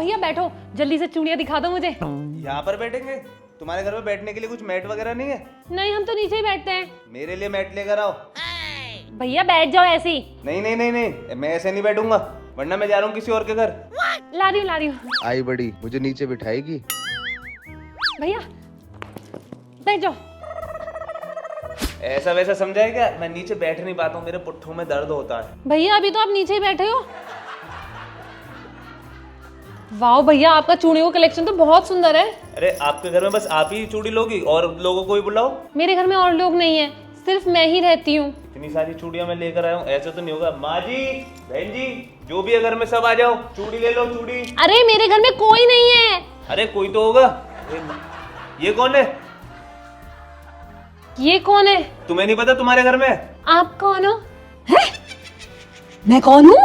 भैया बैठो, जल्दी से चूड़ियां दिखा दो मुझे। यहाँ पर बैठेंगे? तुम्हारे घर में बैठने के लिए कुछ मैट वगैरह नहीं है? नहीं, हम तो नीचे ही बैठते हैं। मेरे लिए मैट लेकर आओ। भैया बैठ जाओ ऐसे ही। नहीं नहीं नहीं नहीं, मैं ऐसे नहीं बैठूंगा, वरना मैं जा रहा हूँ किसी और के घर। ला रही हूँ। आई बड़ी मुझे नीचे बिठाएगी? भैया बैठ जाओ। ऐसा वैसा समझा है क्या? मैं नीचे बैठ नहीं पाता हूँ, मेरे पुट्ठों में दर्द होता है। भैया अभी तो आप नीचे ही बैठे हो। वाह भैया, आपका चूड़ियों का कलेक्शन तो बहुत सुंदर है। अरे आपके घर में बस आप ही चूड़ी लोगी और लोगों को भी बुलाओ? मेरे घर में और लोग नहीं है, सिर्फ मैं ही रहती हूँ। इतनी सारी चूड़ियां मैं लेकर आया हूँ, ऐसा तो नहीं होगा? माँ जी, बहन जी, जो भी है घर में सब आ जाओ, चूड़ी ले लो चूड़ी। अरे मेरे घर में कोई नहीं है। अरे कोई तो होगा। ये कौन है? ये कौन है? तुम्हें नहीं पता तुम्हारे घर में? आप कौन हो? है? मैं कौन हूँ?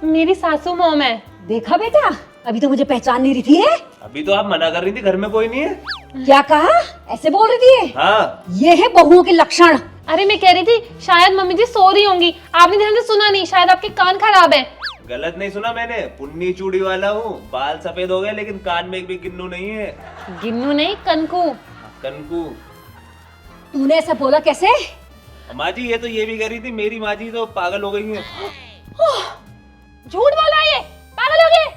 मेरी सासू मॉम है। देखा बेटा, अभी तो मुझे पहचान नहीं रही थी है? अभी तो आप मना कर रही थी घर में कोई नहीं है। क्या कहा? ऐसे बोल रही थी? हाँ। ये है बहुओं के लक्षण। अरे मैं कह रही थी शायद मम्मी जी सो रही होंगी, आपने ध्यान से सुना नहीं, शायद आपके कान खराब है। गलत नहीं सुना मैंने, पुन्नी चूड़ी वाला हूँ। बाल सफेद हो गए लेकिन कान में एक भी गिन्नू नहीं है। गिन्नू नहीं, कनकू। कनकू। तूने ऐसा बोला कैसे? माँ जी ये तो ये भी कह रही थी, मेरी माँ जी तो पागल हो गई है। झूठ बोला ये, पागल हो गए।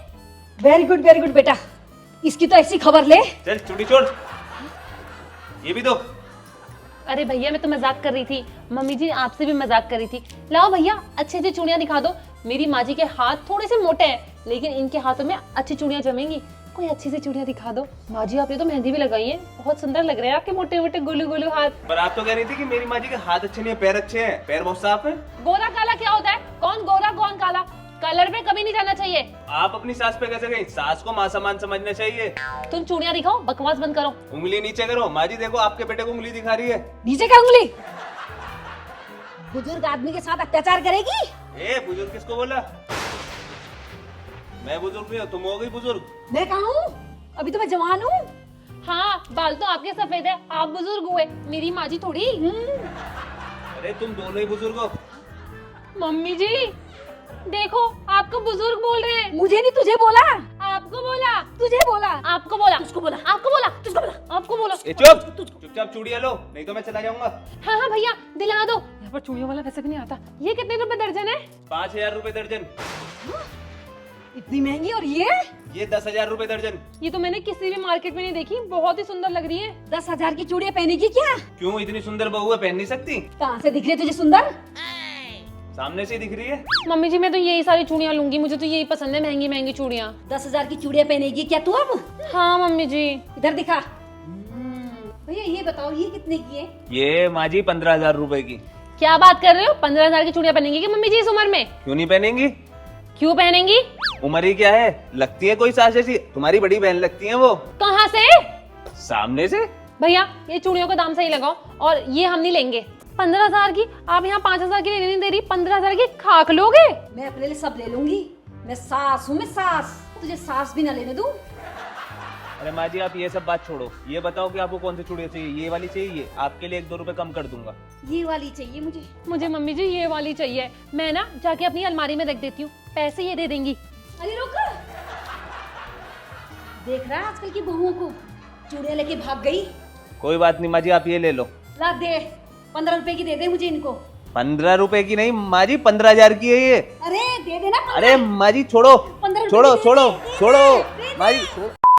वेरी गुड बेटा, इसकी तो ऐसी खबर ले। चल चूड़ी छोड़, ये भी दो। अरे भैया मैं तो मजाक कर रही थी, मम्मी जी आपसे भी मजाक कर रही थी। लाओ भैया अच्छे अच्छे चूड़ियां दिखा दो। मेरी माँ जी के हाथ थोड़े से मोटे हैं, लेकिन इनके हाथों में अच्छी चूड़ियां जमेंगी। कोई अच्छी सी चूड़ियां दिखा दो। माँ जी आपने तो मेहंदी भी लगाई है, बहुत सुंदर लग रहे हैं आपके मोटे मोटे गोलू गोलू हाथ। पर आप तो कह रही थी कि मेरी माँ जी के हाथ अच्छे नहीं है, पैर अच्छे हैं। पैर बहुत साफ है। गोरा काला क्या होता है? कौन गोरा कौन काला? कलर पे कभी नहीं जाना चाहिए। आप अपनी सास पे कैसे गई? सास को माँ समान समझना चाहिए। तुम चूड़ियां दिखाओ, बकवास बंद करो। उंगली नीचे करो। माँ जी देखो आपके बेटे को उंगली दिखा रही है। नीचे का उंगली? बुजुर्ग आदमी के साथ अत्याचार करेगी? ए बुजुर्ग किसको बोला? मैं बुजुर्ग नहीं हूँ, तुम हो गई बुजुर्ग। मैं कहा हूँ? अभी तो मैं जवान हूँ। हाँ बाल तो आपके सफेद है, आप बुजुर्ग हुए, मेरी माँ जी थोड़ी। अरे तुम दोनों ही बुजुर्ग हो। मम्मी जी देखो आपको बुजुर्ग बोल रहे हैं। मुझे नहीं, तुझे बोला। आपको बोला, तुझे बोला। आपको बोला, तुझको बोला। आपको बोला, तुझको बोला, आपको बोला। ए चुप, चुपचाप चूड़ियां लो, नहीं तो मैं चला जाऊंगा। हाँ हाँ भैया दिला दो। यहाँ पर चूड़ियों वाला वैसे भी नहीं आता। ये कितने रुपए दर्जन है? 5000 रुपए दर्जन। इतनी महंगी? और ये 10,000 रुपए दर्जन। ये तो मैंने किसी भी मार्केट में नहीं देखी, बहुत ही सुंदर लग रही है। 10,000 की चूड़ियां पहनेगी क्या? क्यों, इतनी सुंदर बहू है, पहन नहीं सकती? कहाँ से दिख रही है तुझे सुंदर? सामने से ही दिख रही है। मम्मी जी मैं तो यही सारी चूड़ियां लूंगी, मुझे तो यही पसंद है, महंगी महंगी चूड़ियां। 10,000 की चूड़ियां पहनेगी क्या तू अब? हाँ मम्मी जी। इधर दिखा। भैया ये बताओ ये कितने की है? ये माँ जी 15,000 रुपए की। क्या बात कर रहे हो? 15,000 की चूड़ियां पहनेंगी क्या मम्मी जी इस उम्र में? क्यों नहीं पहनेंगी? क्यों पहनेंगी? उम्र ही क्या है, लगती है कोई सास जैसी। तुम्हारी बड़ी बहन लगती है वो। कहाँ से? सामने से। भैया ये चूड़ियों का दाम सही लगाओ, और ये हम नहीं लेंगे। 15,000 की आप यहाँ 5,000 की नहीं दे रही, 15,000 की खाक लोगे? मैं अपने लिए सब ले लूंगी। मैं सास हूँ, मैं सास। तुझे सास भी ना लेने दूं। अरे माँ जी आप ये सब बात छोड़ो, ये बताओ कि आपको कौन सी चूड़ियां चाहिए? ये वाली चाहिए? ये आपके लिए 1-2 रुपए कम कर दूंगा। ये वाली चाहिए मुझे। मुझे मम्मी जी ये वाली चाहिए। मैं ना जाके अपनी अलमारी में रख देती हूँ, पैसे ये दे देंगी। अरे रुक, देख रहा है आजकल की बहुओं को, चूड़ियां लेके भाग गई। कोई बात नहीं माँ जी, आप ये ले लो। ला दे, 15 रुपए की दे दे मुझे इनको। 15 रुपए की नहीं माँ जी, 15,000 की है ये। अरे दे देना। अरे माँ जी छोड़ो, 15 रुपए छोड़ो की दे छोड़ो दे, छोड़ो दे दे। माँ जी छोड़ो।